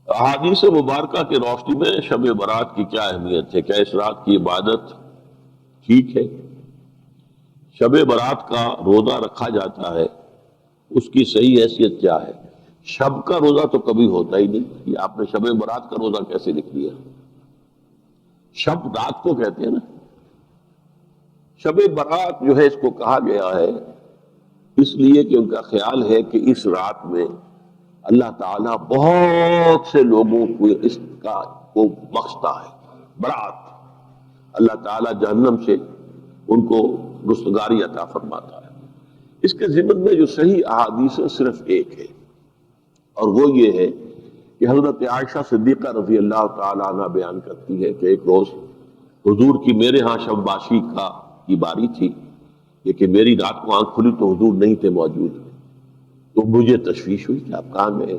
احادیث مبارکہ کی روشنی میں شب برات کی کیا اہمیت ہے؟ کیا اس رات کی عبادت ٹھیک ہے؟ شب برات کا روزہ رکھا جاتا ہے، اس کی صحیح حیثیت کیا ہے؟ شب کا روزہ تو کبھی ہوتا ہی نہیں، یہ آپ نے شب برات کا روزہ کیسے لکھ لیا؟ شب رات کو کہتے ہیں نا۔ شب برات جو ہے اس کو کہا گیا ہے اس لیے کہ ان کا خیال ہے کہ اس رات میں اللہ تعالیٰ بہت سے لوگوں کو اس کا کو بخشتا ہے۔ برات، اللہ تعالیٰ جہنم سے ان کو رستگاری عطا فرماتا ہے۔ اس کے ضمن میں جو صحیح احادیث ہے صرف ایک ہے، اور وہ یہ ہے کہ حضرت عائشہ صدیقہ رضی اللہ تعالیٰ عنہ بیان کرتی ہے کہ ایک روز حضور کی میرے ہاں شب باشی کی باری تھی، لیکن میری رات کو آنکھ کھلی تو حضور نہیں تھے موجود، تو مجھے تشویش ہوئی کہ آپ کہاں گئے؟